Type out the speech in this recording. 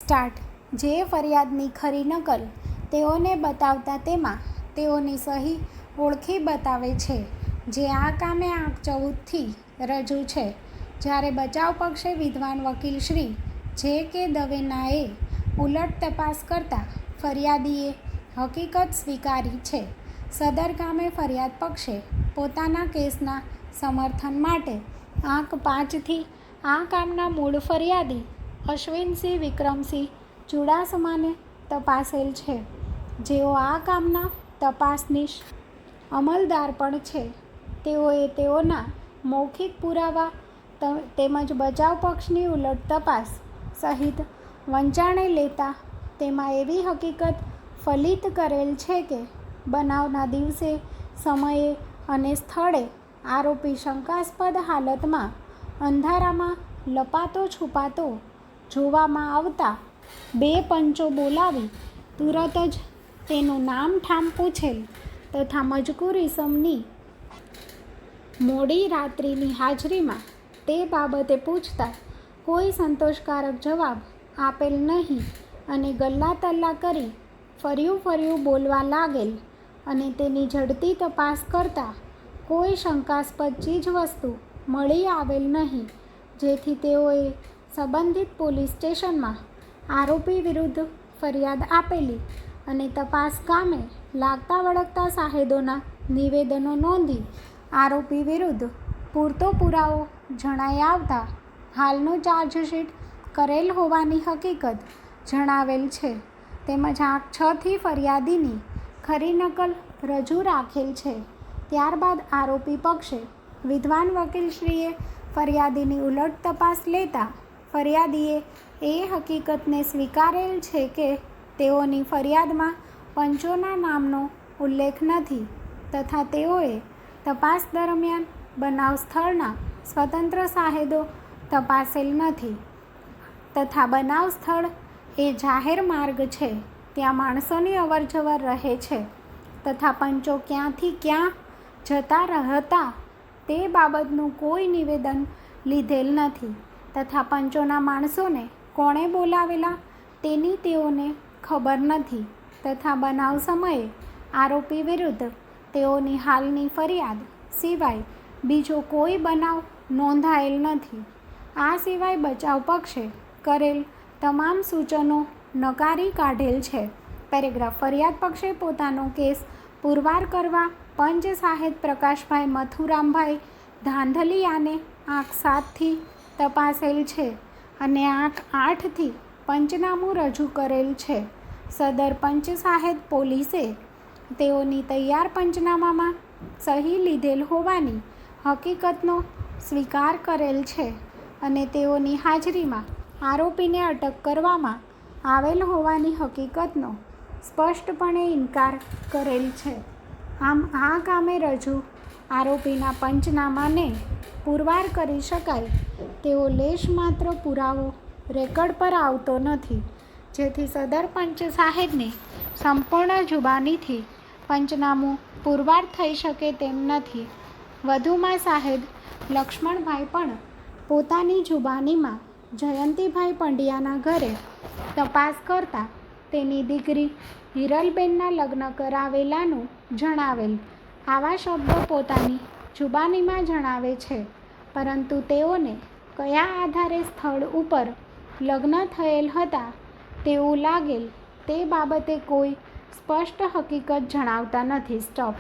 Start. જે ફરિયાદની ખરી નકલ તેઓને બતાવતા તેમાં તેઓની સહી ઓળખી બતાવે છે, જે આ કામે આંક 14થી રજૂ છે. જ્યારે બચાવ પક્ષે વિદ્વાન વકીલ શ્રી જે. કે. દવેનાએ ઉલટ તપાસ કરતા ફરિયાદીએ હકીકત સ્વીકારી છે. સદર કામે ફરિયાદ પક્ષે પોતાના કેસના સમર્થન માટે આંક 5થી આ કામના મૂળ ફરિયાદી અશ્વિનસિંહ વિક્રમસિંહ ચુડાસમાને તપાસેલ છે, જેઓ આ કામના તપાસનીશ અમલદાર પણ છે. તેઓએ તેઓના મૌખિક પુરાવા તેમજ બચાવ પક્ષની ઉલટ તપાસ સહિત વંચાણે લેતા તેમાં એવી હકીકત ફલિત કરેલ છે કે બનાવના દિવસે, સમયે અને સ્થળે આરોપી શંકાસ્પદ હાલતમાં અંધારામાં લપાતો છુપાતો જોવામાં આવતા 2 પંચો બોલાવી તુરત જ તેનું નામ ઠામ પૂછેલ તથા મજકૂર ઈસમની મોડી રાત્રિની હાજરીમાં તે બાબતે પૂછતા કોઈ સંતોષકારક જવાબ આપેલ નહીં અને ગલ્લા તલ્લા કરી ફર્યું બોલવા લાગેલ અને તેની ઝડપી તપાસ કરતા કોઈ શંકાસ્પદ ચીજવસ્તુ મળી આવેલ નહીં, જેથી તેઓએ સંબંધિત પોલીસ સ્ટેશનમાં આરોપી વિરુદ્ધ ફરિયાદ આપેલી અને તપાસ કામે લાગતા વળગતા સાહેદોના નિવેદનો નોંધી આરોપી વિરુદ્ધ પૂરતો પુરાવો જણાઈ આવતા હાલનો ચાર્જશીટ કરેલ હોવાની હકીકત જણાવેલ છે. તેમજ આંક 6થી ફરિયાદીની ખરી નકલ રજૂ રાખેલ છે. ત્યારબાદ આરોપી પક્ષે વિદ્વાન વકીલશ્રીએ ફરિયાદીની ઉલટ તપાસ લેતા ફરિયાદીએ એ હકીકતને સ્વીકારેલ છે કે તેઓની ફરિયાદમાં પંચોના નામનો ઉલ્લેખ નથી તથા તેઓએ તપાસ દરમિયાન બનાવ સ્થળના સ્વતંત્ર સાહેદો તપાસેલ નથી તથા બનાવ સ્થળ એ જાહેર માર્ગ છે, ત્યાં માણસોની અવરજવર રહે છે તથા પંચો ક્યાંથી ક્યાં જતા હતા તે બાબતનું કોઈ નિવેદન લીધેલ નથી તથા પંચોના માણસોને કોણે બોલાવેલા તેની તેઓને ખબર નથી તથા બનાવ સમયે આરોપી વિરુદ્ધ તેઓની હાલની ફરિયાદ સિવાય બીજો કોઈ બનાવ નોંધાયેલ નથી. આ સિવાય બચાવ પક્ષે કરેલ તમામ સૂચનો નકારી કાઢેલ છે. પેરેગ્રાફ. ફરિયાદ પક્ષે પોતાનો કેસ પુરવાર કરવા પંચ સાહેદ પ્રકાશભાઈ મથુરામભાઈ ધાંધલિયાને આંક 7થી તપાસેલ છે અને આંક 8થી પંચનામું રજૂ કરેલ છે. સદર પંચ સાહેદ પોલીસે તેઓની તૈયાર પંચનામામાં સહી લીધેલ હોવાની હકીકતનો સ્વીકાર કરેલ છે અને તેઓની હાજરીમાં આરોપીને અટક કરવામાં આવેલ હોવાની હકીકતનો સ્પષ્ટપણે ઇનકાર કરેલ છે. આમ આ કામે રજૂ આરોપીના પંચનામાને પુરવાર કરી શકાય તેવો લેશ માત્ર પુરાવો રેકર્ડ પર આવતો નથી, જેથી સદર પંચ સાહેબની સંપૂર્ણ જુબાનીથી પંચનામું પુરવાર થઈ શકે તેમ નથી. વધુમાં સાહેદ લક્ષ્મણભાઈ પણ પોતાની જુબાનીમાં જયંતિભાઈ પંડ્યાના ઘરે તપાસ કરતા તેની દીકરી હિરલબેનના લગ્ન કરાવેલાનું જણાવેલ. આવા શબ્દો પોતાની જુબાનીમાં જણાવે છે, પરંતુ તેઓને કયા આધારે સ્થળ ઉપર લગ્ન થયેલ હતા તેવું લાગેલ તે બાબતે કોઈ સ્પષ્ટ હકીકત જણાવતા નથી. સ્ટોપ.